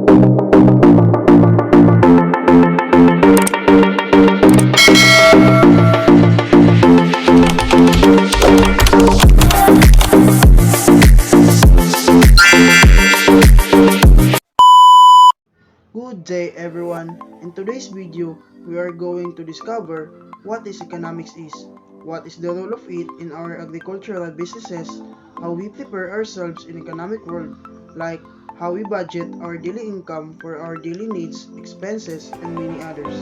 Good day everyone. In today's video, we are going to discover what is economics is, what is the role of it in our agricultural businesses, how we prepare ourselves in economic world, like how we budget our daily income for our daily needs, expenses, and many others.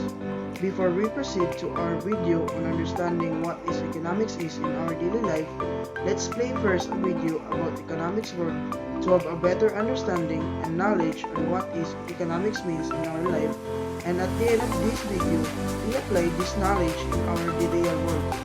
Before we proceed to our video on understanding what is economics is in our daily life, let's play first a video about economics world to have a better understanding and knowledge on what is economics means in our life, and at the end of this video, we apply this knowledge in our real world.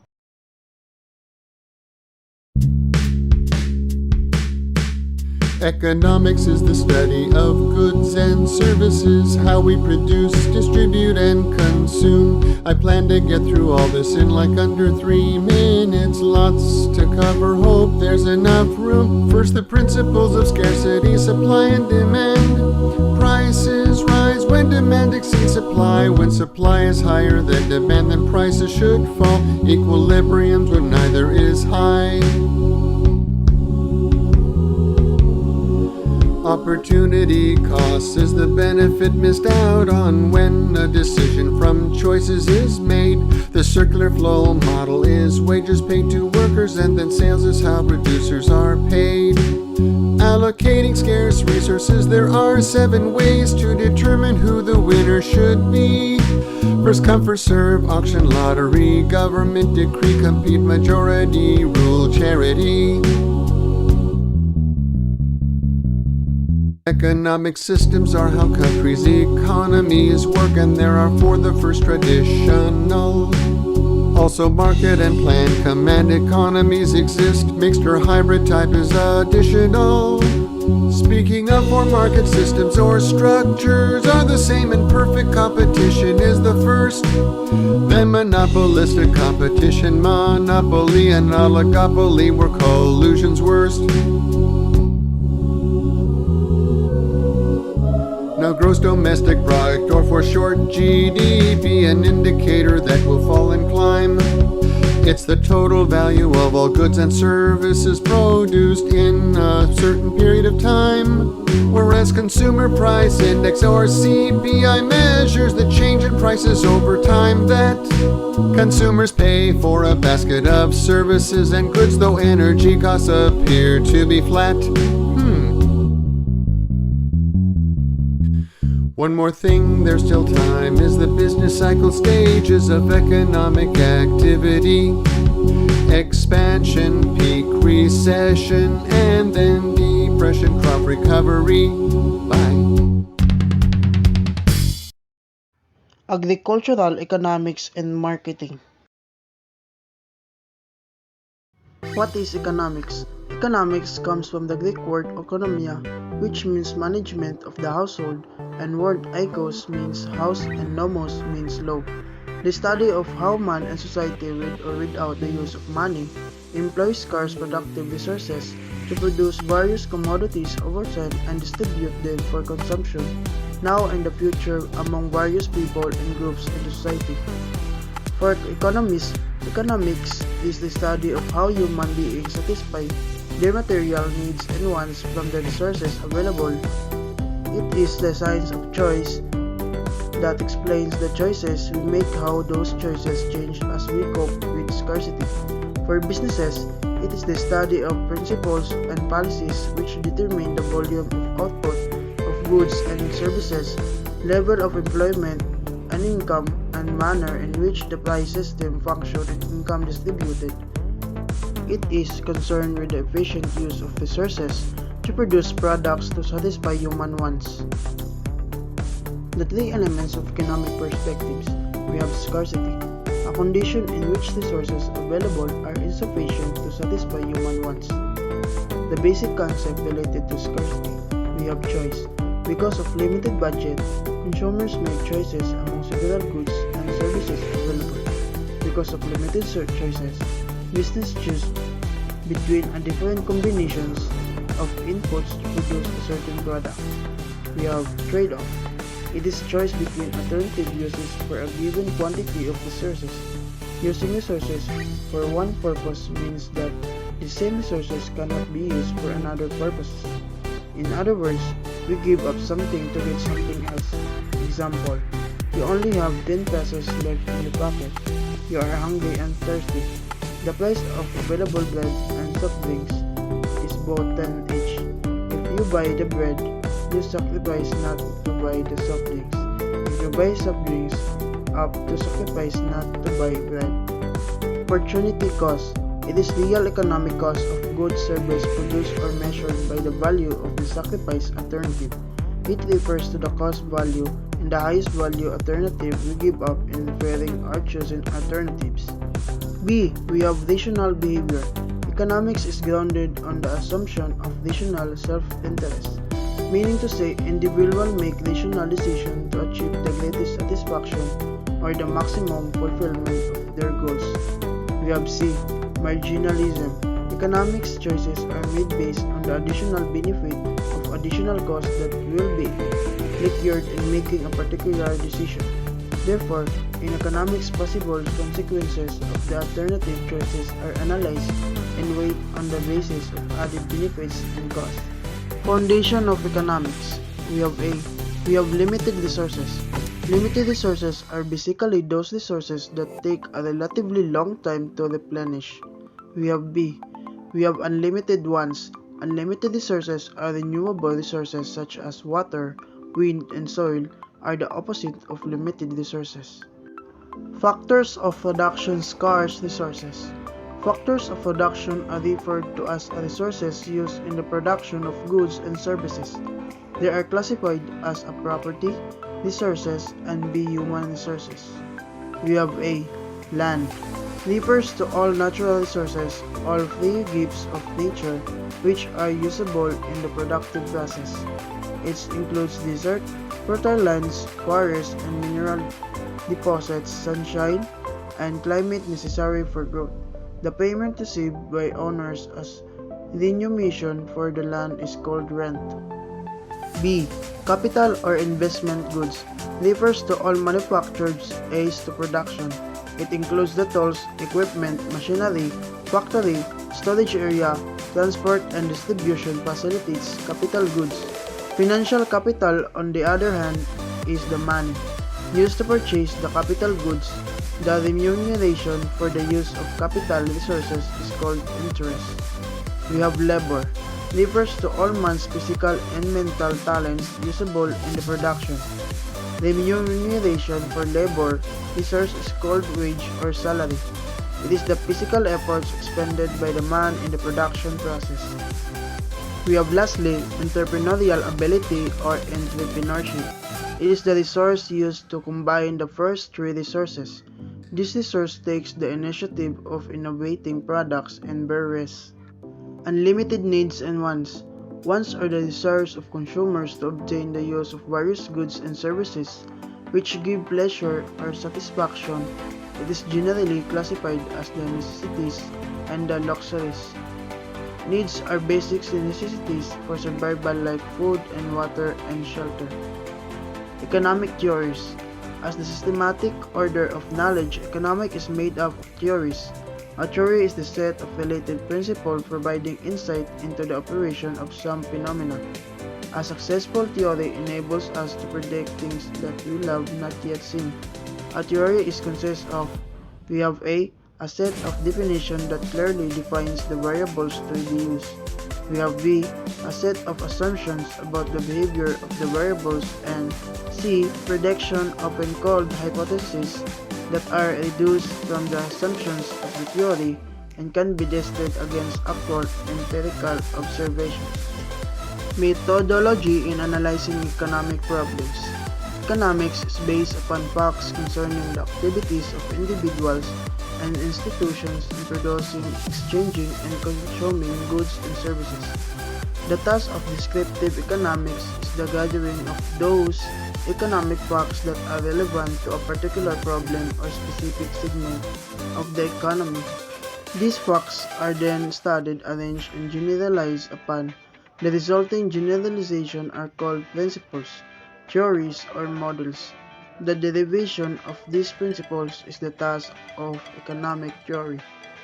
Economics is the study of goods and services, how we produce, distribute, and consume. I plan to get through all this in like under 3 minutes. Lots to cover, hope there's enough room. First, the principles of scarcity, supply and demand. Prices rise when demand exceeds supply. When supply is higher than demand, then prices should fall. Equilibriums when neither is high. Opportunity cost is the benefit missed out on when a decision from choices is made. The circular flow model is wages paid to workers, and then sales is how producers are paid. Allocating scarce resources, there are 7 ways to determine who the winner should be. First come, first serve, auction, lottery, government decree, compete, majority rule, charity. Economic systems are how countries' economies work, and there are 4. The first, traditional. Also market and plan command economies exist. Mixed or hybrid type is additional. Speaking of 4, market systems or structures are the same, and perfect competition is the first. Then monopolistic competition, monopoly, and oligopoly were collusion's worst. Now gross domestic product, or for short GDP, an indicator that will fall and climb. It's the total value of all goods and services produced in a certain period of time. Whereas consumer price index, or CPI, measures the change in prices over time that consumers pay for a basket of services and goods, though energy costs appear to be flat. One more thing, there's still time, is the business cycle stages of economic activity. Expansion, peak, recession, and then depression, crop recovery. Bye. Agricultural economics and marketing. What is economics? Economics comes from the Greek word oikonomia, which means management of the household, and word oikos means house and nomos means law. The study of how man and society with or without the use of money employs scarce productive resources to produce various commodities over time and distribute them for consumption, now and the future, among various people and groups in the society. For economists, economics is the study of how human beings satisfy their material needs and wants from the resources available. It is the science of choice that explains the choices we make, how those choices change as we cope with scarcity. For businesses, it is the study of principles and policies which determine the volume of output of goods and services, level of employment and income, and manner in which the price system functions and income distributed. It is concerned with the efficient use of resources to produce products to satisfy human wants. The 3 elements of economic perspectives. We have scarcity, a condition in which resources available are insufficient to satisfy human wants. The basic concept related to scarcity. We have choice. Because of limited budget, consumers make choices among several goods and services available. Because of limited choices, businesses choose between different combinations of inputs to produce a certain product. We have trade-off. It is choice between alternative uses for a given quantity of resources. Using resources for one purpose means that the same resources cannot be used for another purpose. In other words, we give up something to get something else. Example, you only have 10 pesos left in the pocket. You are hungry and thirsty. The price of available bread and soft drinks is both 10 each. If you buy the bread, you sacrifice not to buy the soft drinks. If you buy soft drinks, up to sacrifice not to buy bread. Opportunity cost. It is real economic cost of goods service produced or measured by the value of the sacrifice alternative. It refers to the cost value and the highest value alternative we give up in preferring or choosing alternatives. B. We have rational behavior. Economics is grounded on the assumption of rational self-interest, meaning to say individuals make rational decisions to achieve the greatest satisfaction or the maximum fulfillment of their goals. We have C. Marginalism. Economics choices are made based on the additional benefit of additional costs that will be incurred in making a particular decision. Therefore, in economics, possible consequences of the alternative choices are analyzed and weighed on the basis of added benefits and costs. Foundation of economics. We have A. We have limited resources. Limited resources are basically those resources that take a relatively long time to replenish. We have B. We have unlimited ones. Unlimited resources are renewable resources such as water, wind, and soil are the opposite of limited resources. Factors of production scarce resources. Factors of production are referred to as resources used in the production of goods and services. They are classified as a property, resources, and B human resources. We have A. Land. Refers to all natural resources, all free gifts of nature, which are usable in the productive process. It includes desert, fertile lands, forests, and mineral deposits, sunshine, and climate necessary for growth. The payment received by owners as remuneration for the land is called rent. B. Capital or investment goods refers to all manufactured aids to production. It includes the tools, equipment, machinery, factory, storage area, transport and distribution facilities, capital goods. Financial capital, on the other hand, is the money used to purchase the capital goods. The remuneration for the use of capital resources is called interest. We have labor. Refers to all man's physical and mental talents usable in the production. Remuneration for labor resource is called wage or salary. It is the physical efforts expended by the man in the production process. We have lastly entrepreneurial ability or entrepreneurship. It is the resource used to combine the first three resources. This resource takes the initiative of innovating products and bear risks. Unlimited needs and wants. Wants are the desires of consumers to obtain the use of various goods and services which give pleasure or satisfaction. It is generally classified as the necessities and the luxuries. Needs are basic necessities for survival like food and water and shelter. Economic theories. As the systematic order of knowledge, economics is made up of theories. A theory is the set of related principles providing insight into the operation of some phenomena. A successful theory enables us to predict things that we have not yet seen. A theory is consists of, we have A set of definition that clearly defines the variables to be used. We have B, a set of assumptions about the behavior of the variables, and C, prediction, often called hypotheses, that are reduced from the assumptions of the theory and can be tested against actual empirical observations. Methodology in analyzing economic problems. Economics is based upon facts concerning the activities of individuals and institutions in producing, exchanging, and consuming goods and services. The task of descriptive economics is the gathering of those economic facts that are relevant to a particular problem or specific segment of the economy. These facts are then studied, arranged, and generalized upon The resulting generalization are called principles, theories, or models. The derivation of these principles is the task of economic theory.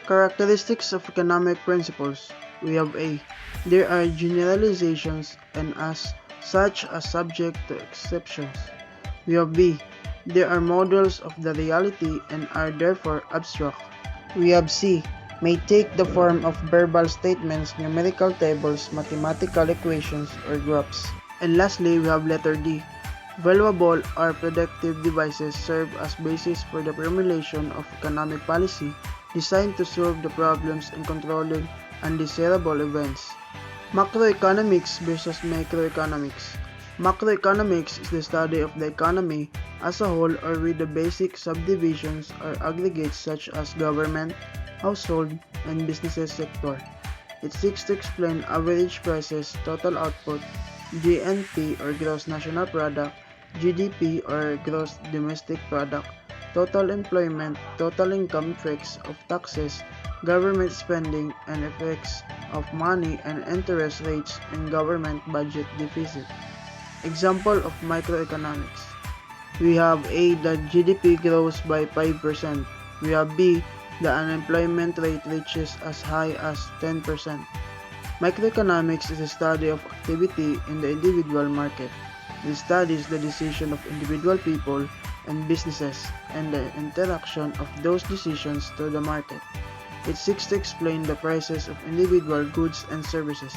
Characteristics of economic principles. We have A. There are generalizations and as such are subject to exceptions. We have B. There are models of the reality and are therefore abstract. We have C. May take the form of verbal statements, numerical tables, mathematical equations, or graphs. And lastly, we have letter D. Valuable or predictive devices serve as basis for the formulation of economic policy designed to solve the problems in controlling undesirable events. Macroeconomics versus microeconomics. Macroeconomics is the study of the economy as a whole or with the basic subdivisions or aggregates such as government, household, and business sector. It seeks to explain average prices, total output, GNP or gross national product, GDP or gross domestic product, total employment, total income, effects of taxes, government spending, and effects of money and interest rates and government budget deficit. Example of microeconomics. We have A. The GDP grows by 5%. We have B. The unemployment rate reaches as high as 10%. Microeconomics is a study of activity in the individual market. It studies the decision of individual people and businesses and the interaction of those decisions to the market. It seeks to explain the prices of individual goods and services.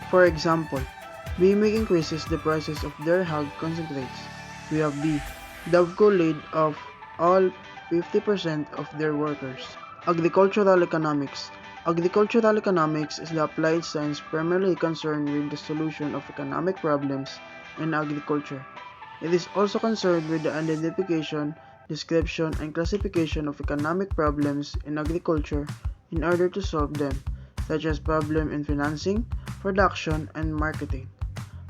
For example, BME increases the prices of their hog concentrates. We have B. Dovco laid off all 50% of their workers. Agricultural economics. Agricultural economics is the applied science primarily concerned with the solution of economic problems in agriculture. It is also concerned with the identification, description, and classification of economic problems in agriculture in order to solve them, such as problems in financing, production, and marketing.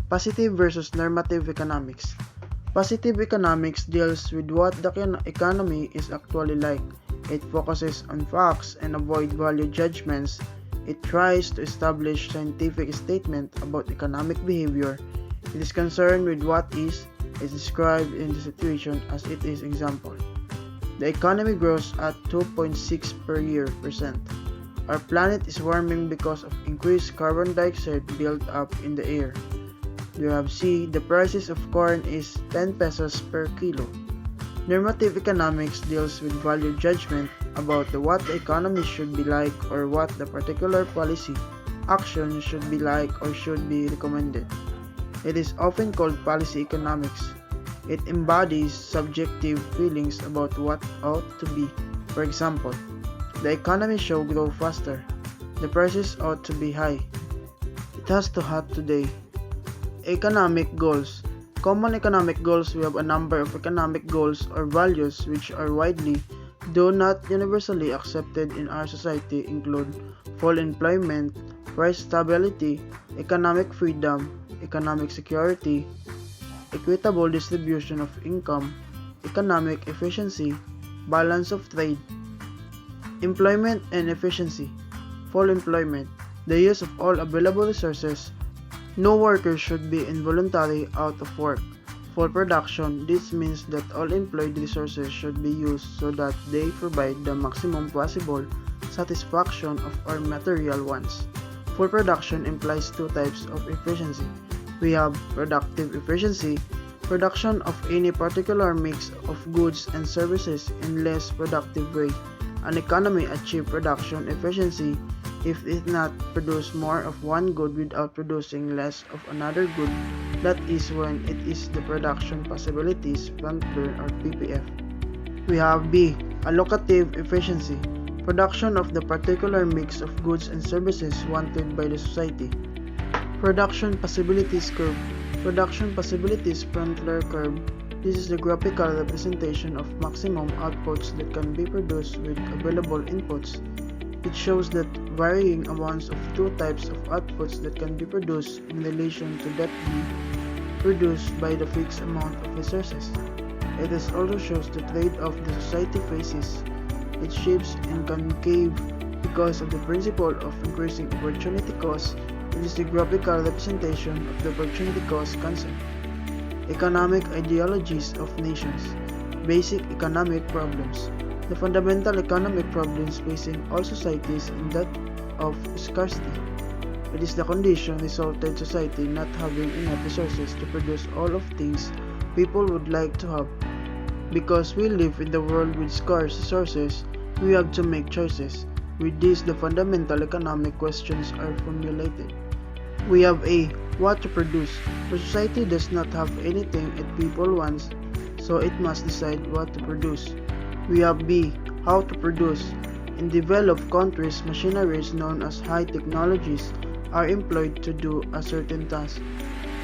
Positive versus normative economics. Positive economics deals with what the economy is actually like. It focuses on facts and avoids value judgments. It tries to establish scientific statement about economic behavior. It is concerned with what is described in the situation as it is example. The economy grows at 2.6 per year percent. Our planet is warming because of increased carbon dioxide built up in the air. You have C. The prices of corn is 10 pesos per kilo. Normative economics deals with value judgment about what the economy should be like or what the particular policy action should be like or should be recommended. It is often called policy economics. It embodies subjective feelings about what ought to be. For example, the economy should grow faster. The prices ought to be high. It has to hot today. Economic goals. Common economic goals. We have a number of economic goals or values which are widely, though not universally accepted in our society include full employment, price stability, economic freedom, economic security, equitable distribution of income, economic efficiency, balance of trade. Employment and efficiency. Full employment. The use of all available resources. No worker should be involuntarily out of work. Full production. This means that all employed resources should be used so that they provide the maximum possible satisfaction of our material wants. Full production implies two types of efficiency. We have productive efficiency, production of any particular mix of goods and services in less productive way. An economy achieves production efficiency if it not produce more of one good without producing less of another good. That is when it is the production possibilities frontier or PPF. We have B. Allocative efficiency, production of the particular mix of goods and services wanted by the society. Production possibilities curve. Production possibilities frontier curve. This is the graphical representation of maximum outputs that can be produced with available inputs. It shows that varying amounts of two types of outputs that can be produced in relation to that be produced by the fixed amount of resources. It also shows the trade-off the society faces. It shapes in concave because of the principle of increasing opportunity cost It is the graphical representation of the opportunity cost concept. Economic ideologies of nations. Basic economic problems. The fundamental economic problems facing all societies is that of scarcity. It is the condition resulted society not having enough resources to produce all of things people would like to have. Because we live in the world with scarce resources, we have to make choices. With this, the fundamental economic questions are formulated. We have A. What to produce. The society does not have anything it people wants, so it must decide what to produce. We have B. How to produce. In developed countries, machineries known as high technologies are employed to do a certain task.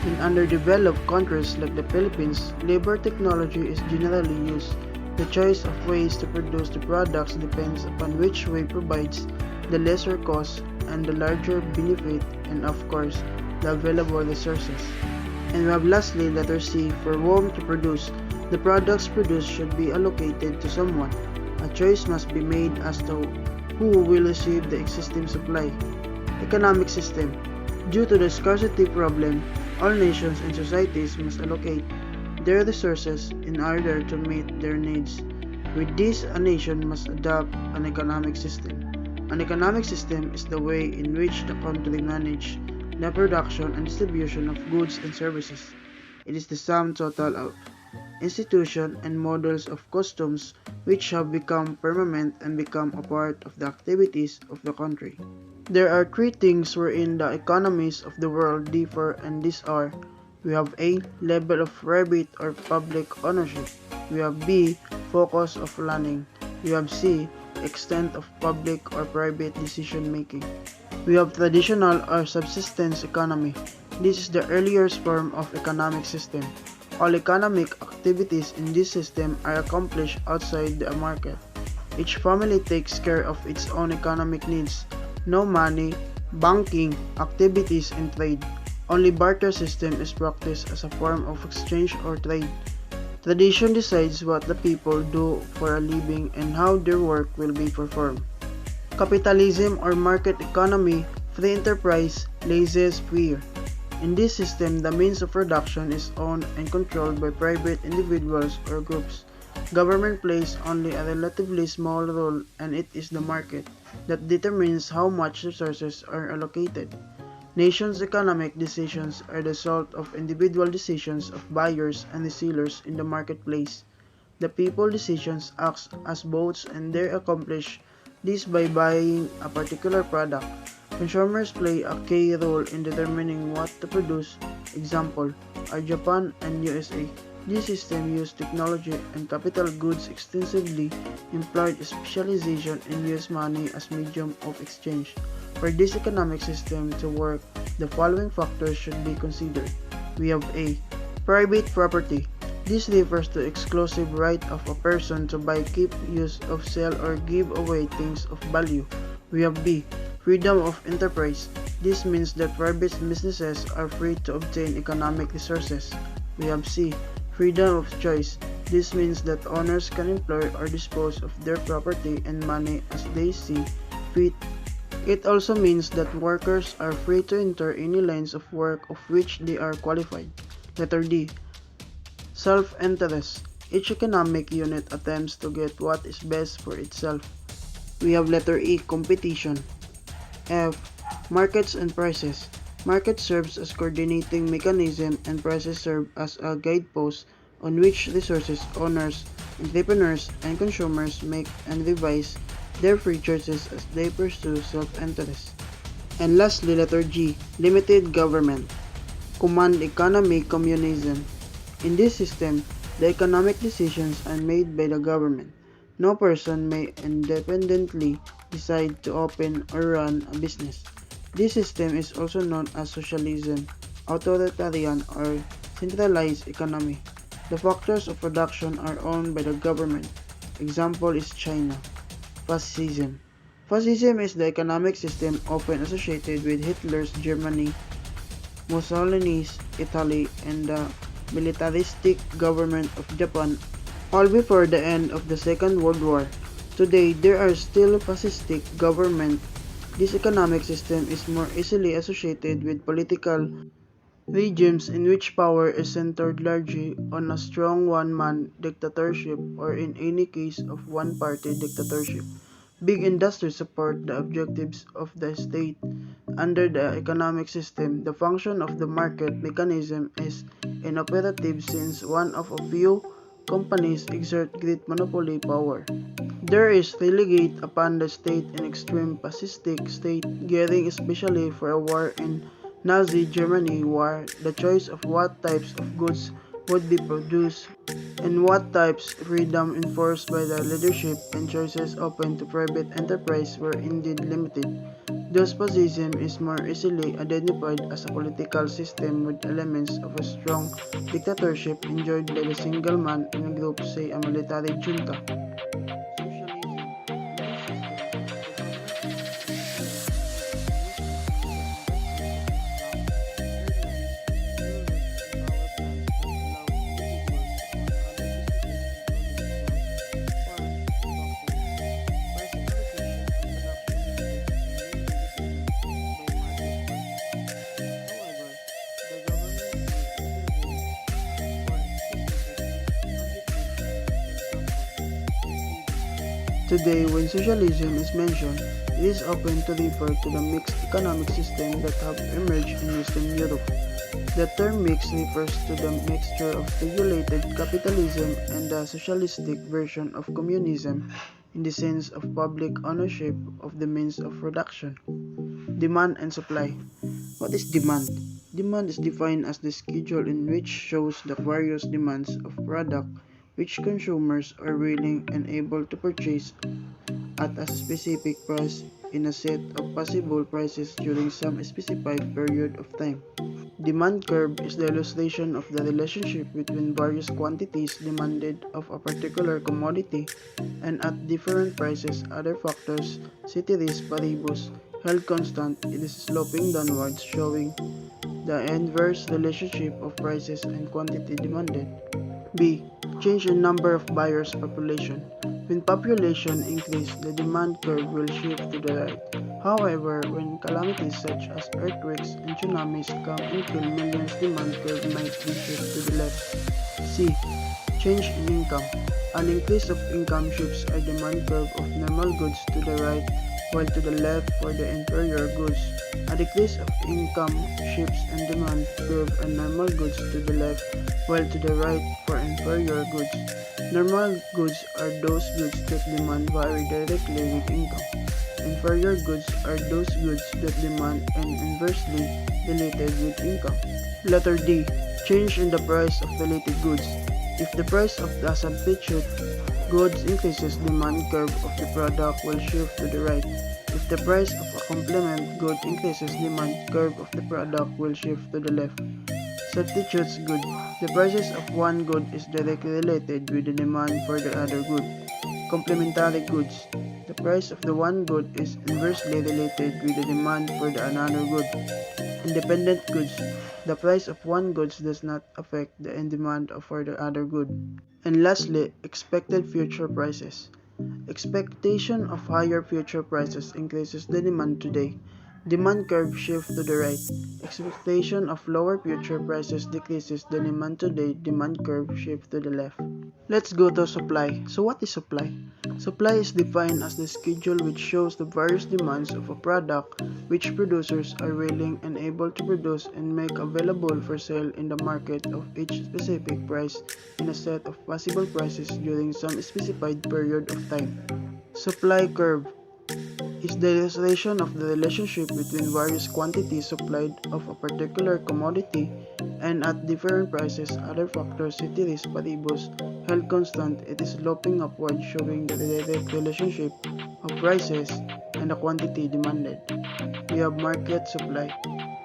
In underdeveloped countries like the Philippines, labor technology is generally used. The choice of ways to produce the products depends upon which way provides the lesser cost and the larger benefit, and of course, the available resources. And we have lastly letter C for whom to produce. The products produced should be allocated to someone. A choice must be made as to who will receive the existing supply. Economic system. Due to the scarcity problem, all nations and societies must allocate their resources in order to meet their needs. With this, a nation must adopt an economic system. An economic system is the way in which the country manages the production and distribution of goods and services. It is the sum total of institutions and models of customs which have become permanent and become a part of the activities of the country. There are three things wherein the economies of the world differ, and these are: we have A. Level of private or public ownership. We have B. Focus of planning. We have C. Extent of public or private decision making. We have traditional or subsistence economy. This is the earliest form of economic system. All economic activities in this system are accomplished outside the market. Each family takes care of its own economic needs. No money, banking, activities, and trade. Only barter system is practiced as a form of exchange or trade. Tradition decides what the people do for a living and how their work will be performed. Capitalism or market economy, free enterprise, laissez-faire. In this system, the means of production is owned and controlled by private individuals or groups. Government plays only a relatively small role, and it is the market that determines how much resources are allocated. Nations' economic decisions are the result of individual decisions of buyers and sellers in the marketplace. The people decisions act as votes, and they accomplish this by buying a particular product. Consumers play a key role in determining what to produce. Example are Japan and USA. This system used technology and capital goods extensively, employed specialization in US money as medium of exchange. For this economic system to work, the following factors should be considered. We have A. Private property. This refers to exclusive right of a person to buy, keep, use of, sell, or give away things of value. We have B. Freedom of enterprise. This means that private businesses are free to obtain economic resources. We have C. Freedom of choice. This means that owners can employ or dispose of their property and money as they see fit. It also means that workers are free to enter any lines of work of which they are qualified. Letter D. Self-interest. Each economic unit attempts to get what is best for itself. We have letter E. Competition. F. Markets and prices. Market serves as coordinating mechanism, and prices serve as a guidepost on which resources owners, entrepreneurs, and consumers make and revise their free choices as they pursue self-interest. And lastly, letter G. Limited government. Command economy communism. In this system, the economic decisions are made by the government. No person may independently decide to open or run a business. This system is also known as socialism, authoritarian, or centralized economy. The factors of production are owned by the government. Example is China. Fascism. Fascism is the economic system often associated with Hitler's Germany, Mussolini's Italy, and the militaristic government of Japan, all before the end of the Second World War. Today, there are still fascistic governments This economic system is more easily associated with political regimes in which power is centered largely on a strong one-man dictatorship or in any case of one-party dictatorship. Big industries support the objectives of the state. Under the economic system, the function of the market mechanism is inoperative since one of a few companies exert great monopoly power. There is relegate upon the state in extreme fascistic state, gearing especially for a war in Nazi Germany war, the choice of what types of goods would be produced and what types freedom enforced by the leadership and choices open to private enterprise were indeed limited. Despotism is more easily identified as a political system with elements of a strong dictatorship enjoyed by the single man in a group, say a military junta. Today, when socialism is mentioned, it is often to refer to the mixed economic system that have emerged in Western Europe. The term mixed refers to the mixture of regulated capitalism and the socialistic version of communism in the sense of public ownership of the means of production. Demand and supply. What is demand? Demand is defined as the schedule in which shows the various demands of product which consumers are willing and able to purchase at a specific price in a set of possible prices during some specified period of time. Demand curve is the illustration of the relationship between various quantities demanded of a particular commodity and at different prices. Other factors, ceteris paribus, held constant, it is sloping downwards, showing the inverse relationship of prices and quantity demanded. B. Change in number of buyers' population. When population increase, the demand curve will shift to the right. However, when calamities such as earthquakes and tsunamis come and kill millions, demand curve might be shifted to the left. C. Change in income. An increase of income shifts a demand curve of normal goods to the right, while to the left for the inferior goods. A decrease of income shifts and demand curve and normal goods to the left, while to the right for inferior goods. Normal goods are those goods that demand vary directly with income. Inferior goods are those goods that demand and inversely related with income. Letter D. Change in the price of related goods. If the price of the substitute goods increases, demand curve of the product will shift to the right. If the price of a complement good increases, demand curve of the product will shift to the left. Substitutes good. The prices of one good is directly related with the demand for the other good. Complementary goods. The price of the one good is inversely related with the demand for the another good. Independent goods. The price of one goods does not affect the demand for the other good. And lastly, expected future prices. Expectation of higher future prices increases the demand today. Demand curve shifts to the right. Expectation of lower future prices decreases the demand today. Demand curve shifts to the left. Let's go to supply. So what is supply? Supply is defined as the schedule which shows the various demands of a product which producers are willing and able to produce and make available for sale in the market of each specific price in a set of possible prices during some specified period of time. Supply curve is the illustration of the relationship between various quantities supplied of a particular commodity and at different prices. Other factors, ceteris paribus, held constant, it is sloping upward, showing the direct relationship of prices and the quantity demanded. We have market supply.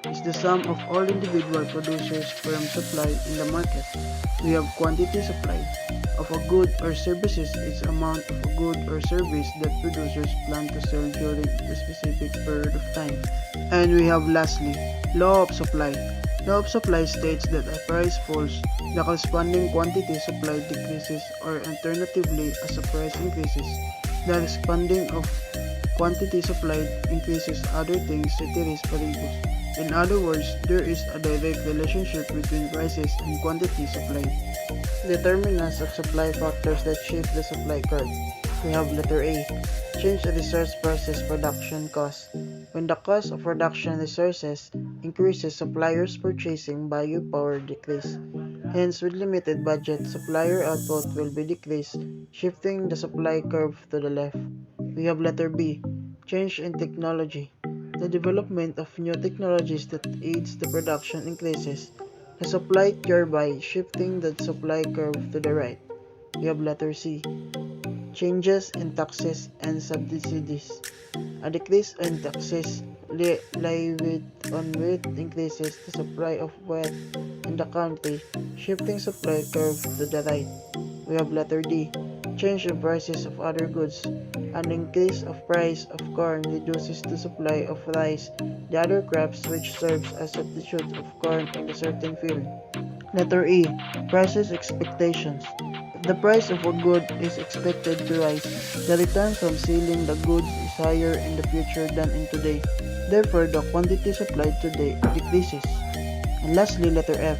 It's the sum of all individual producers' firm supply in the market. We have quantity supply of a good or services is amount of a good or service that producers plan to sell during a specific period of time. And we have lastly, law of supply. Law of supply states that a price falls, the corresponding quantity supplied decreases or alternatively as a price increases, the corresponding of quantity supplied increases other things ceteris paribus. In other words, there is a direct relationship between prices and quantity supplied. Determinants of supply factors that shape the supply curve. We have letter A. Change in resource prices production cost. When the cost of production resources increases, suppliers' purchasing value power decrease. Hence, with limited budget, supplier output will be decreased, shifting the supply curve to the left. We have letter B. Change in technology. The development of new technologies that aids the production increases the supply curve by shifting the supply curve to the right. We have letter C. Changes in taxes and subsidies. A decrease in taxes levied on wheat increases the supply of wheat in the country, shifting supply curve to the right. We have letter D. Change in prices of other goods. An increase of price of corn reduces the supply of rice, the other crops which serves as substitute of corn in a certain field. Letter E. Prices expectations. If the price of a good is expected to rise, the return from selling the goods is higher in the future than in today. Therefore, the quantity supplied today decreases. And lastly, letter F.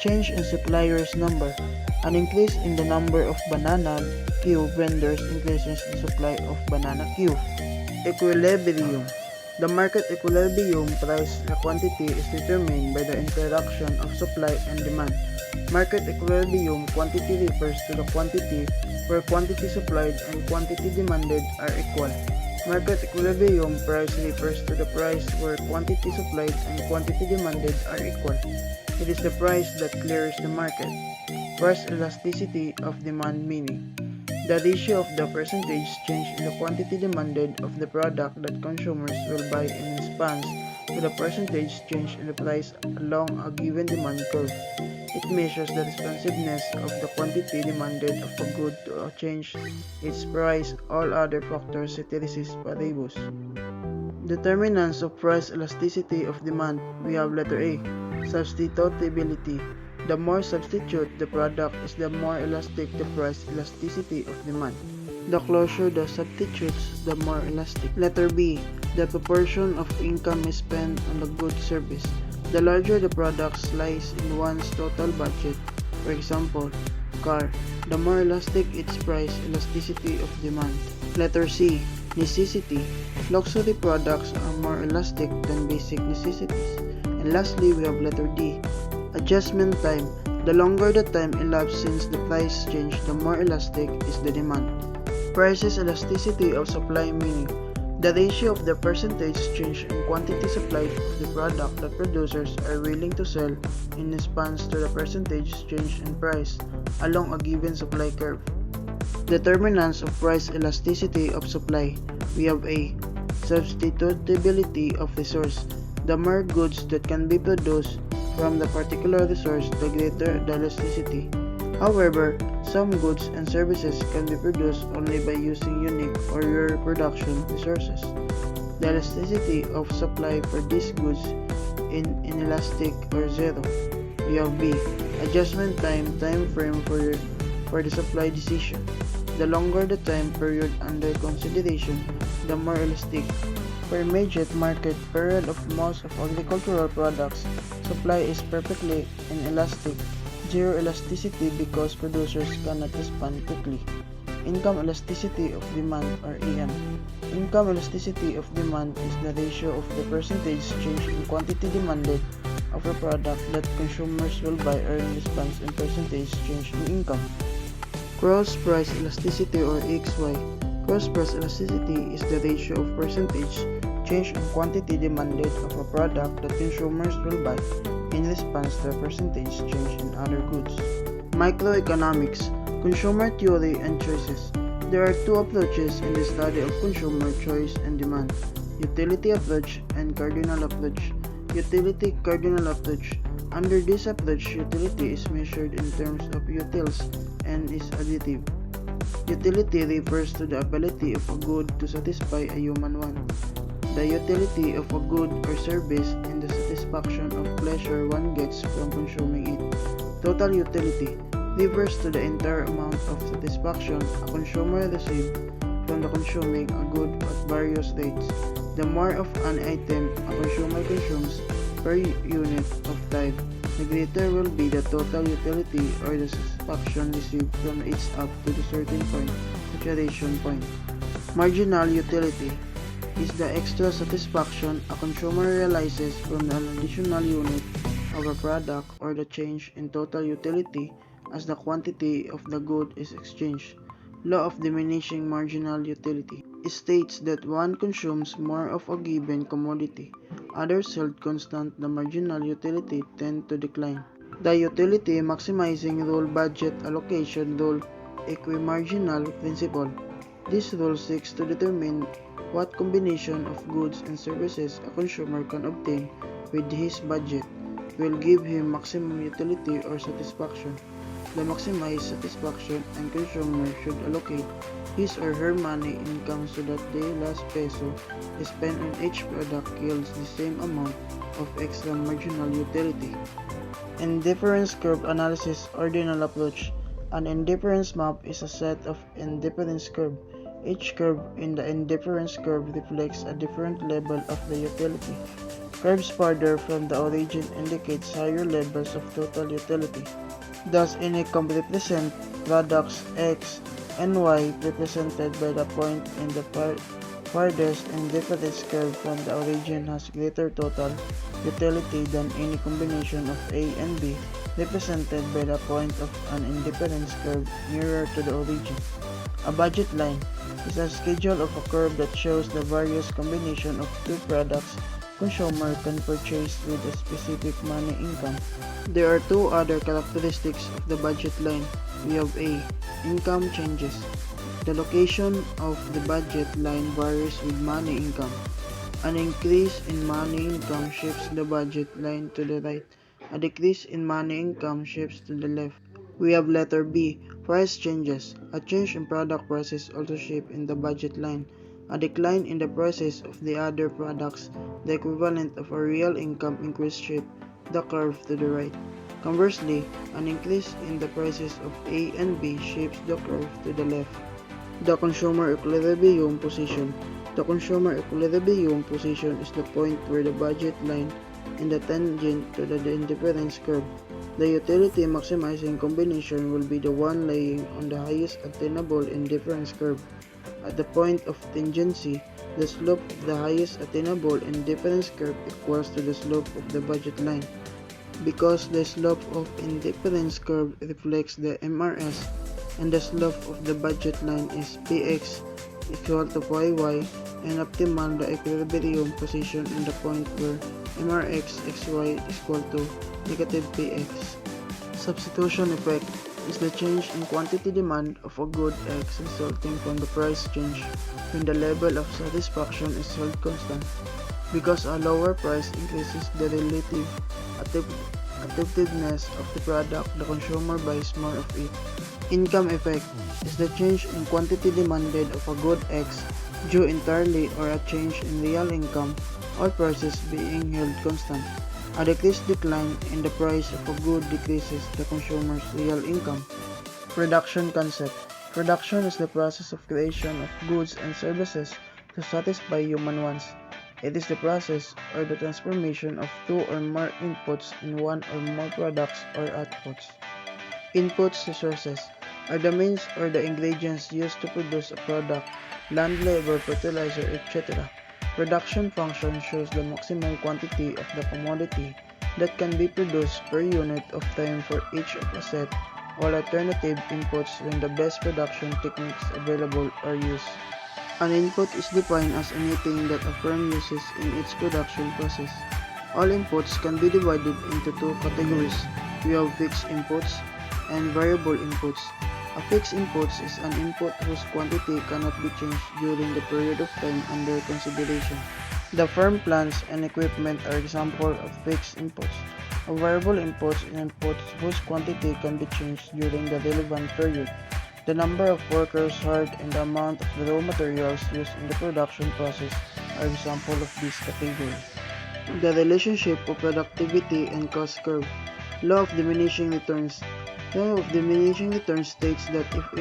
Change in suppliers' number. An increase in the number of banana Q vendors increases the supply of banana Q. Equilibrium. The market equilibrium price quantity is determined by the interaction of supply and demand. Market equilibrium quantity refers to the quantity where quantity supplied and quantity demanded are equal. Market equilibrium price refers to the price where quantity supplied and quantity demanded are equal. It is the price that clears the market. Price elasticity of demand meaning the ratio of the percentage change in the quantity demanded of the product that consumers will buy in response to the percentage change in the price along a given demand curve. It measures the responsiveness of the quantity demanded of a good to change its price. All other factors ceteris paribus. Determinants of price elasticity of demand. We have letter A. Substitutability. The more substitute the product is, the more elastic the price elasticity of demand. The closer the substitutes, the more elastic. Letter B. The proportion of income is spent on the good service. The larger the product lies in one's total budget, for example, car, the more elastic its price elasticity of demand. Letter C. Necessity. Luxury products are more elastic than basic necessities. And lastly, we have letter D. Adjustment time. The longer the time elapsed since the price change, the more elastic is the demand. Prices elasticity of supply meaning the ratio of the percentage change in quantity supplied of the product that producers are willing to sell in response to the percentage change in price along a given supply curve. Determinants of price elasticity of supply. We have A. Substitutability of resource. The more goods that can be produced from the particular resource, the greater the elasticity. However, some goods and services can be produced only by using unique or rare production resources. The elasticity of supply for these goods is inelastic or zero. We have B. Adjustment time frame for the supply decision. The longer the time period under consideration, the more elastic. For immediate market period of most of agricultural products, supply is perfectly inelastic, zero elasticity because producers cannot respond quickly. Income elasticity of demand or EM. Income elasticity of demand is the ratio of the percentage change in quantity demanded of a product that consumers will buy or in response in percentage change in income. Cross price elasticity or XY. Cross price elasticity is the ratio of percentage change in quantity demanded of a product that consumers will buy in response to a percentage change in other goods. Microeconomics, consumer theory and choices. There are two approaches in the study of consumer choice and demand: utility approach and cardinal approach. Utility cardinal approach. Under this approach, utility is measured in terms of utils and is additive. Utility refers to the ability of a good to satisfy a human want. The utility of a good or service and the satisfaction of pleasure one gets from consuming it. Total utility refers to the entire amount of satisfaction a consumer receives from the consuming a good at various rates. The more of an item a consumer consumes per unit of time, the greater will be the total utility or the satisfaction received from its up to the certain point, saturation point. Marginal utility is the extra satisfaction a consumer realizes from an additional unit of a product or the change in total utility as the quantity of the good is exchanged. Law of diminishing marginal utility states that one consumes more of a given commodity. Others held constant, the marginal utility tend to decline. The utility maximizing rule budget allocation rule equimarginal principle. This rule seeks to determine what combination of goods and services a consumer can obtain with his budget will give him maximum utility or satisfaction. The maximized satisfaction and consumer should allocate his or her money income so that the last peso spent on each product yields the same amount of extra marginal utility. Indifference curve analysis ordinal approach. An indifference map is a set of indifference curve. Each curve in the indifference curve reflects a different level of the utility. Curves farther from the origin indicates higher levels of total utility. Thus, in a curve represent products X and Y represented by the point in the farthest indifference curve from the origin has greater total utility than any combination of A and B represented by the point of an indifference curve nearer to the origin. A budget line is a schedule of a curve that shows the various combination of two products consumer can purchase with a specific money income. There are two other characteristics of the budget line. We have A. Income changes. The location of the budget line varies with money income. An increase in money income shifts the budget line to the right. A decrease in money income shifts to the left. We have letter B. Price changes. A change in product prices also shape in the budget line. A decline in the prices of the other products, the equivalent of a real income increase shape the curve to the right. Conversely, an increase in the prices of A and B shapes the curve to the left. The consumer equilibrium position. The consumer equilibrium position is the point where the budget line and the tangent to the indifference curve. The utility maximizing combination will be the one lying on the highest attainable indifference curve. At the point of tangency, the slope of the highest attainable indifference curve equals to the slope of the budget line. Because the slope of indifference curve reflects the MRS and the slope of the budget line is Px equal to Py and optimal the equilibrium position in the point where MRX xy is equal to negative Px. Substitution effect is the change in quantity demand of a good X resulting from the price change when the level of satisfaction is held constant. Because a lower price increases the relative attractiveness of the product, the consumer buys more of it. Income effect is the change in quantity demanded of a good X due entirely or a change in real income or prices being held constant. A decreased decline in the price of a good decreases the consumer's real income. Production concept. Production is the process of creation of goods and services to satisfy human wants. It is the process or the transformation of two or more inputs in one or more products or outputs. Inputs resources are the means or the ingredients used to produce a product, land, labor, fertilizer, etc. Production function shows the maximum quantity of the commodity that can be produced per unit of time for each of a set or alternative inputs when the best production techniques available are used. An input is defined as anything that a firm uses in its production process. All inputs can be divided into two categories. We have fixed inputs and variable inputs. A fixed input is an input whose quantity cannot be changed during the period of time under consideration. The firm plants and equipment are examples of fixed inputs. A variable input is an input whose quantity can be changed during the relevant period. The number of workers hired and the amount of the raw materials used in the production process are examples of this category. The relationship of productivity and cost curve. Law of diminishing returns. The law of diminishing returns states that if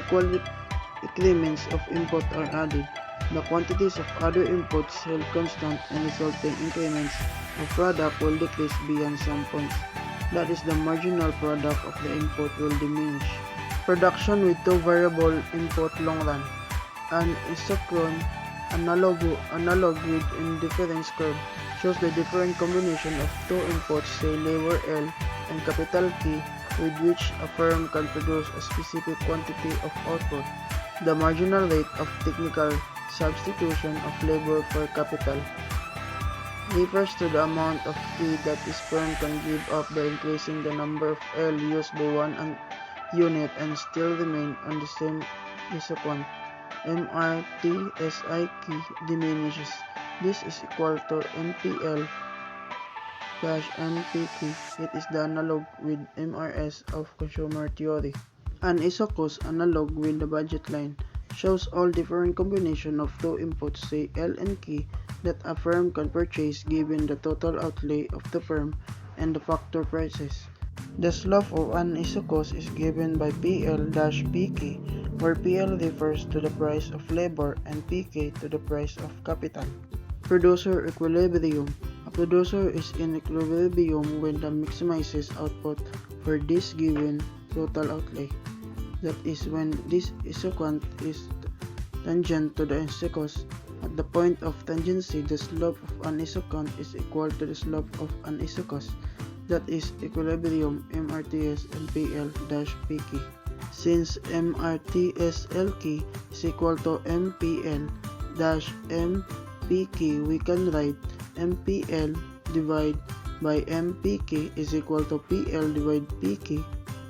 increments of input are added, the quantities of other inputs held constant and resulting increments of product will decrease beyond some points. That is, the marginal product of the input will diminish. Production with two variable input long run. An isochron analog with indifference curve shows the different combination of two inputs, say labor L and capital K, with which a firm can produce a specific quantity of output. The marginal rate of technical substitution of labor for capital refers to the amount of K that this firm can give up by increasing the number of L used by one unit and still remain on the same isoquant. MRTSIK diminishes. This is equal to MPL MPK. It is the analog with MRS of consumer theory. An isocost analog with the budget line shows all different combination of two inputs, say L and K, that a firm can purchase given the total outlay of the firm and the factor prices. The slope of an isocost is given by PL-PK, where PL refers to the price of labor and PK to the price of capital. Producer equilibrium. A producer is in equilibrium when it maximizes output for this given total outlay. That is, when this isoquant is tangent to the isocost. At the point of tangency, the slope of an isoquant is equal to the slope of an isocost. That is equilibrium MRTS and PL-PK. Since MRTSLK is equal to MPL-MPK, we can write MPL divided by MPK is equal to PL divided PK,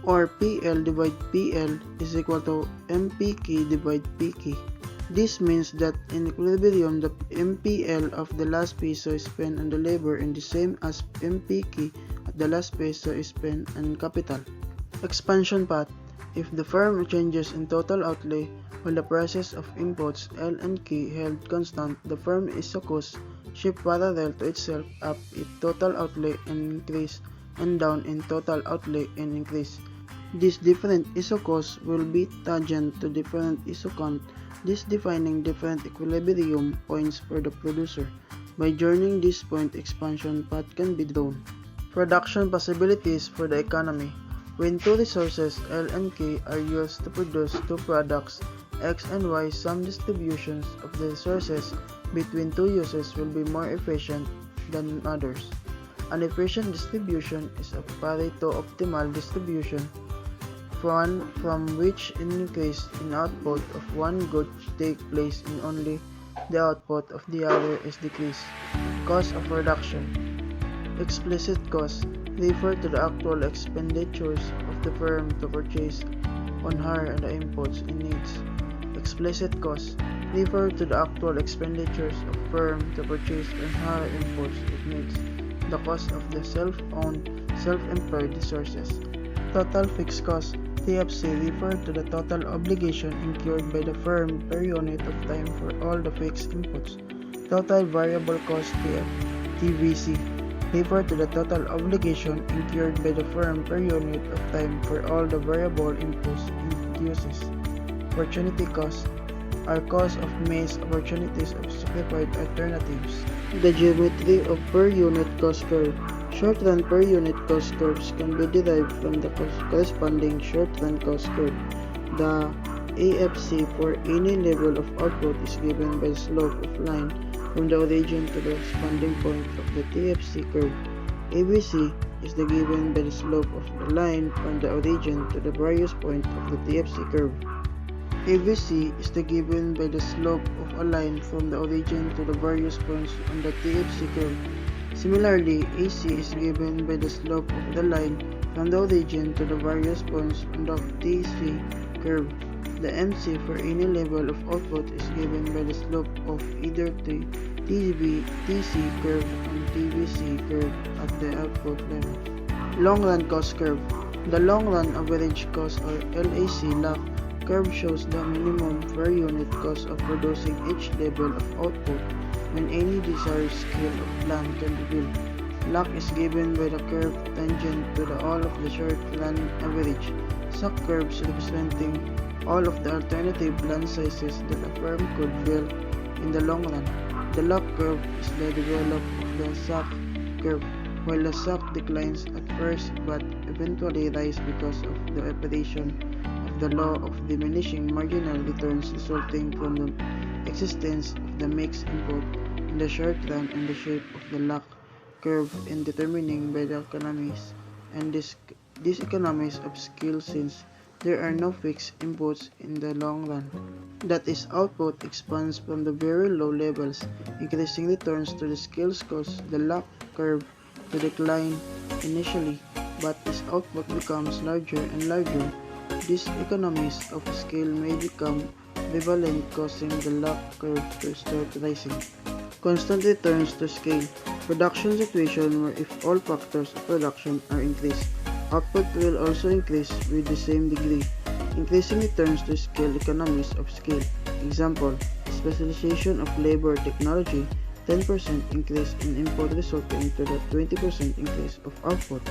or PL divided PL is equal to MPK divided PK. This means that in equilibrium, the MPL of the last peso spent on the labor is the same as MPK at the last peso spent on capital. Expansion path. If the firm changes in total outlay while the prices of inputs L and K held constant, the firm isocost shift parallel to itself up if total outlay and increase and down in total outlay and increase. These different isocosts will be tangent to different isoquant, this defining different equilibrium points for the producer. By joining this point, expansion path can be drawn. Production possibilities for the economy. When two resources L and K are used to produce two products X and Y, some distributions of the resources between two uses will be more efficient than others. An efficient distribution is a Pareto optimal distribution from which an increase in output of one good take place in only the output of the other is decreased. Cost of production. Explicit cost refer to the actual expenditures of the firm to purchase on hire the inputs it needs. Explicit cost refer to the actual expenditures of firm to purchase on hire inputs it needs. The cost of the self-owned, self-employed resources. Total fixed cost TFC refer to the total obligation incurred by the firm per unit of time for all the fixed inputs. Total variable cost TVC refer to the total obligation incurred by the firm per unit of time for all the variable inputs it uses. Opportunity cost are cost of missed opportunities of sacrificed alternatives. The geometry of per unit cost curve. Short-run per unit cost curves can be derived from the corresponding short-run cost curve. The AFC for any level of output is given by the slope of line from the origin to the corresponding point of the TFC curve. ABC is given by the slope of the line from the origin to the various points of the TFC curve. ABC is given by the slope of a line from the origin to the various points on the TFC curve. Similarly, AC is given by the slope of the line from the origin to the various points on the TC curve. The MC for any level of output is given by the slope of either the TC curve and TVC curve at the output level. Long-run cost curve. The long-run average cost or LAC curve shows the minimum per unit cost of producing each level of output when any desired scale of plant can be built. Luck is given by the curve tangent to the all of the short-run average. Suck curves representing all of the alternative land sizes that a firm could build in the long run. The luck curve is the develop of the suck curve, while the suck declines at first but eventually rise because of the operation of the law of diminishing marginal returns resulting from the existence of the mixed input in the short run and the shape of the luck curve in determining by the economies and these economies of scale since there are no fixed inputs in the long run. That is, output expands from the very low levels, increasing returns to the scales cause the luck curve to decline initially, but as output becomes larger and larger, these economies of scale may become equivalent causing the luck curve to start rising. Constant returns to scale. Production situation where if all factors of production are increased, output will also increase with the same degree. Increasing returns to scale economies of scale. Example, specialization of labor technology, 10% increase in input resulting to the 20% increase of output.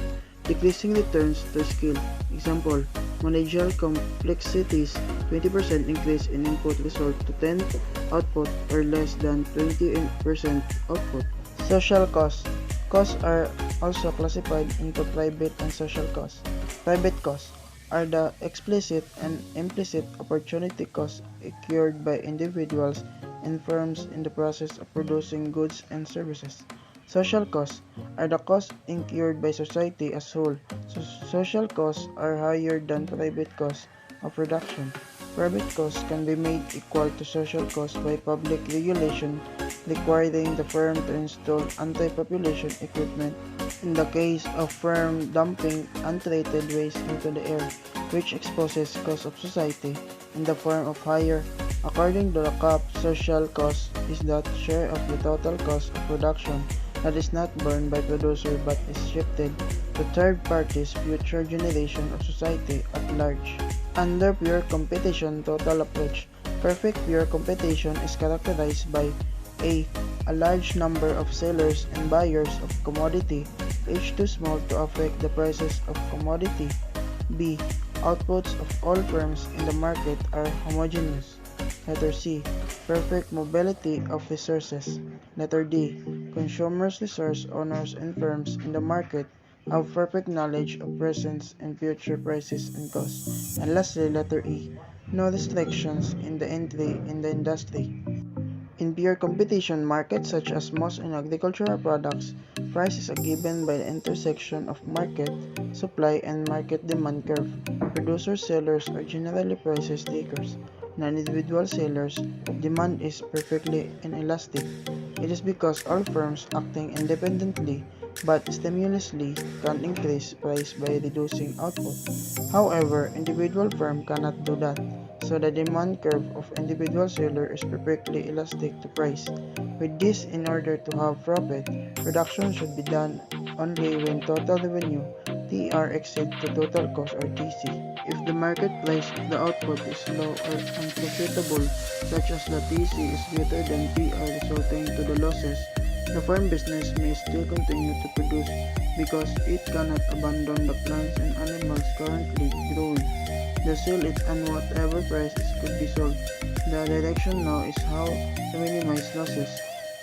Decreasing returns to scale. Example, managerial complexities, 20% increase in input result to 10 output or less than 20% output. Social costs. Costs are also classified into private and social costs. Private costs are the explicit and implicit opportunity costs incurred by individuals and firms in the process of producing goods and services. Social costs are the costs incurred by society as a whole. Social costs are higher than private costs of production. Private costs can be made equal to social costs by public regulation requiring the firm to install anti-population equipment in the case of firm dumping untreated waste into the air, which exposes cost of society in the form of higher. According to the CAP, social cost is that share of the total cost of production that is not borne by producer but is shifted to third parties, future generation of society at large. Under pure competition total approach, perfect pure competition is characterized by a. A large number of sellers and buyers of commodity, each too small to affect the prices of commodity. B. Outputs of all firms in the market are homogeneous. Letter C. Perfect mobility of resources. Letter D. Consumers, resource owners, and firms in the market have perfect knowledge of present and future prices and costs. And lastly, letter E. No restrictions in the entry in the industry. In pure competition markets such as most in agricultural products, price is given by the intersection of market, supply, and market demand curve. Producer-sellers are generally price takers. Non-individual sellers, demand is perfectly inelastic. It is because all firms acting independently but stimulously can increase price by reducing output. However, individual firm cannot do that. So the demand curve of individual seller is perfectly elastic to price. With this, in order to have profit, reduction should be done only when total revenue TR exceeds the total cost or TC. If the market price of the output is low or unprofitable, such as the TC is greater than TR resulting to the losses, the farm business may still continue to produce because it cannot abandon the plants and animals currently growing. The sell it and whatever price it could be sold. The direction now is how to minimize losses.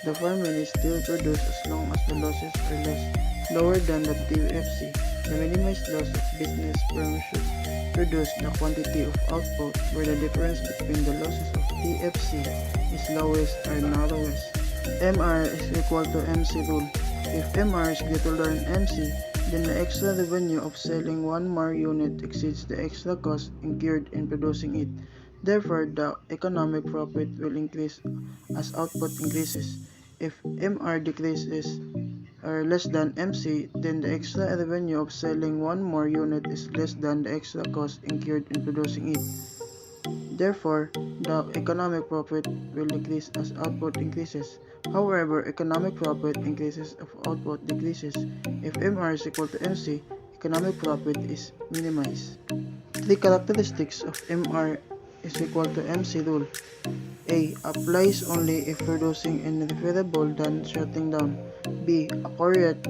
The farm may still produce as long as the losses are lower than the TFC. The minimized loss of business firm should reduce the quantity of output where the difference between the losses of TFC is lowest or narrowest. MR is equal to MC rule. If MR is greater than MC, then the extra revenue of selling one more unit exceeds the extra cost incurred in producing it. Therefore, the economic profit will increase as output increases. If MR decreases or less than MC, then the extra revenue of selling one more unit is less than the extra cost incurred in producing it. Therefore, the economic profit will decrease as output increases. However, economic profit increases if output decreases. If MR is equal to MC, economic profit is minimized. The characteristics of MR is equal to MC rule. A. Applies only if reducing is preferable than shutting down. B. Accurate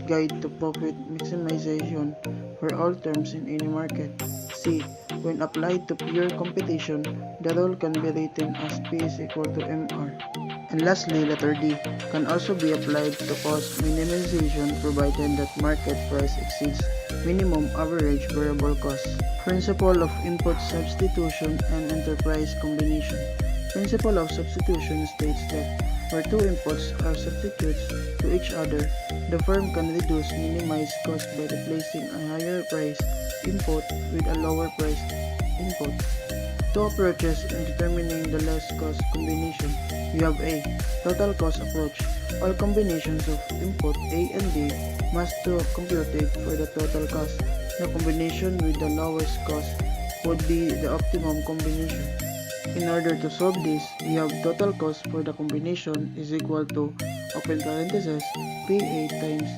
guide to profit maximization for all terms in any market. C. When applied to pure competition, the rule can be written as P is equal to MR. And lastly, letter D can also be applied to cost minimization provided that market price exceeds minimum average variable cost. Principle of input substitution and enterprise combination. Principle of substitution states that where two inputs are substitutes to each other, the firm can minimize cost by replacing a higher price input with a lower price input. Two approaches in determining the less cost combination. We have A. Total cost approach. All combinations of input A and B must be computed for the total cost. The combination with the lowest cost would be the optimum combination. In order to solve this, we have total cost for the combination is equal to open parenthesis PA times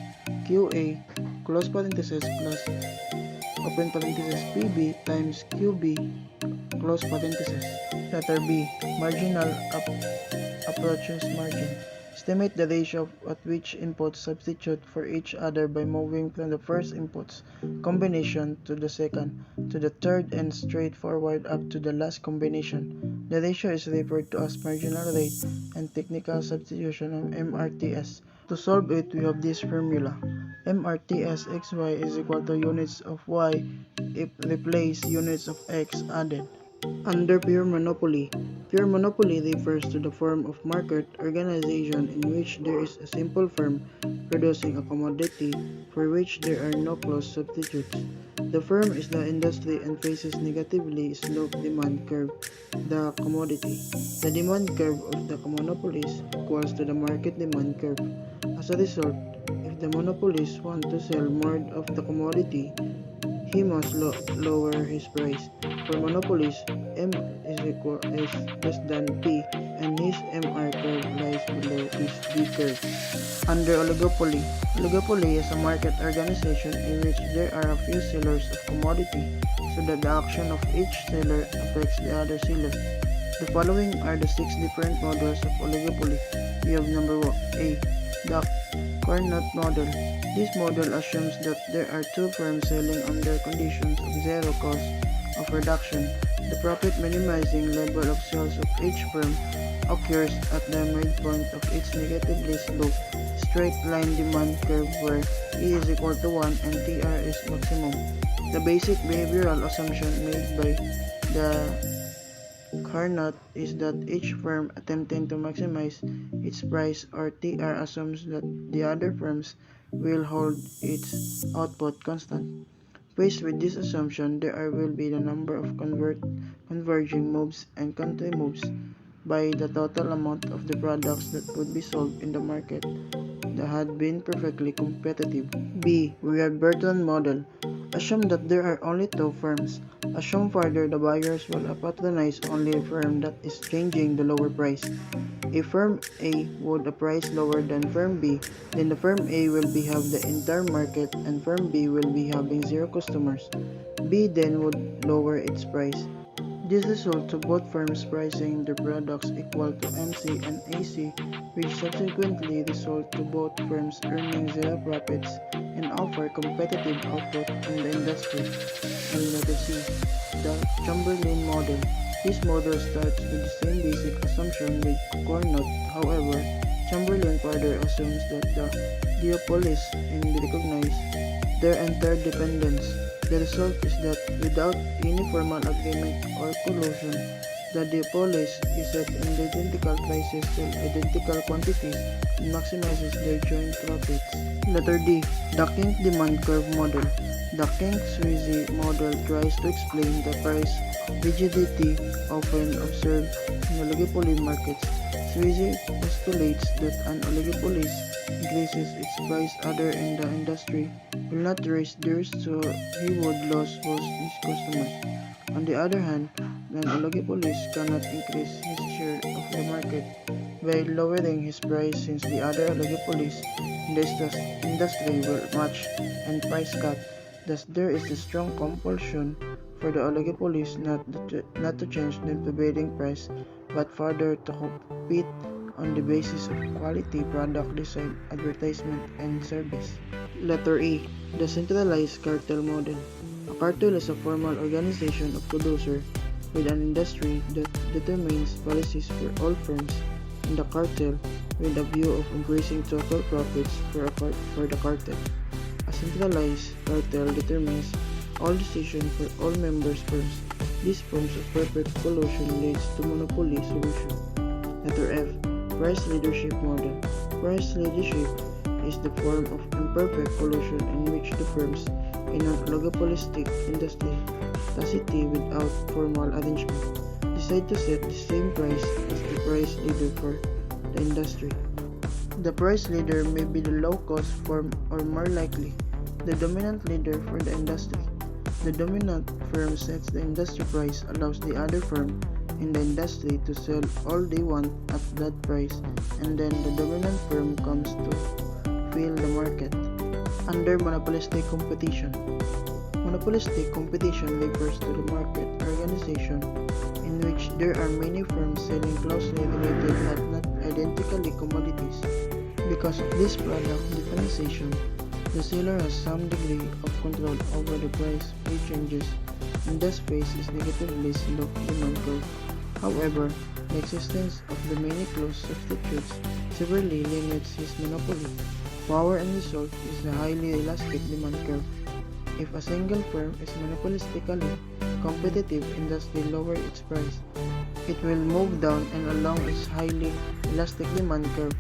QA close parenthesis plus open parenthesis PB times QB close parenthesis. Letter B. Marginal approaches margin. Estimate the ratio at which inputs substitute for each other by moving from the first input's combination to the second, to the third, and straightforward up to the last combination. The ratio is referred to as marginal rate and technical substitution of MRTS. To solve it, we have this formula. MRTS XY is equal to units of Y if replace units of X added. Under pure monopoly refers to the form of market organization in which there is a simple firm producing a commodity for which there are no close substitutes. The firm is the industry and faces negatively sloped demand curve, the commodity. The demand curve of the monopolist equals to the market demand curve. As a result, if the monopolist wants to sell more of the commodity, he must lower his price. For monopolies, M is less than P and his MR curve lies below his D curve. Under oligopoly is a market organization in which there are a few sellers of commodity so that the action of each seller affects the other seller. The following are the 6 different models of oligopoly. We have number 1, A. The Carnot model. This model assumes that there are two firms selling under conditions of zero cost of reduction. The profit minimizing level of sales of each firm occurs at the midpoint of its negatively sloped straight line demand curve where E is equal to 1 and TR is maximum. The basic behavioral assumption made by the Carnot is that each firm attempting to maximize its price or TR assumes that the other firms will hold its output constant. Faced with this assumption, there will be the number of converging moves and counter moves by the total amount of the products that would be sold in the market that had been perfectly competitive. B. We have Bertrand model. Assume that there are only two firms. Assume further the buyers will patronize only a firm that is changing the lower price. If firm A would a price lower than firm B, then the firm A will have the entire market and firm B will be having zero customers. B then would lower its price. This results to both firms pricing their products equal to MC and AC, which subsequently result to both firms earning zero profits and offer competitive output in the industry. And letter C, the Chamberlain model. This model starts with the same basic assumption with Carnot. However, Chamberlain further assumes that the duopolists recognize their interdependence. The result is that without any formal agreement or collusion, the duopolist is set in identical prices to identical quantities and maximizes their joint profits. Letter D. The Kink demand curve model. The Kink-Sweezy model tries to explain the price rigidity often observed in oligopoly markets. Sweezy postulates that an oligopolist increases its price other in the industry will not raise theirs, so he would lose most his customers. On the other hand, an oligopolist cannot increase his share of the market by lowering his price since the other oligopolists in the industry will match and price cut. Thus, there is a strong compulsion for the oligopolies not to change the prevailing price, but further to compete on the basis of quality, product design, advertisement, and service. Letter E. The centralized cartel model. A cartel is a formal organization of producers with an industry that determines policies for all firms in the cartel with a view of increasing total profits for the cartel. A centralized cartel determines all decisions for all members' firms. These forms of perfect collusion leads to monopoly solution. Letter F. Price leadership model. Price leadership is the form of imperfect collusion in which the firms in an oligopolistic industry, tacitly without formal arrangement, decide to set the same price as the price leader for the industry. The price leader may be the low-cost firm or more likely, the dominant leader for the industry. The dominant firm sets the industry price, allows the other firm in the industry to sell all they want at that price, and then the dominant firm comes to fill the market. Under monopolistic competition. Monopolistic competition refers to the market organization in which there are many firms selling closely related but not identically commodities. Because of this product differentiation, the seller has some degree of control over the price he changes and thus faces negatively sloped demand curve. However, the existence of the many close substitutes severely limits his monopoly. Power and result is the highly elastic demand curve. If a single firm is monopolistically competitive and thus they lower its price, it will move down and along its highly elastic demand curve,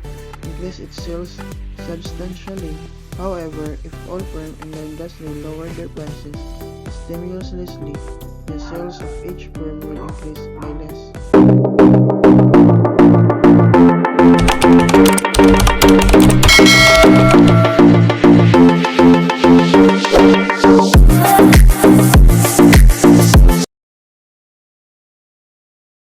increase its sales substantially. However, if all firms in the industry lower their prices stimulously, the sales of each firm will increase by less.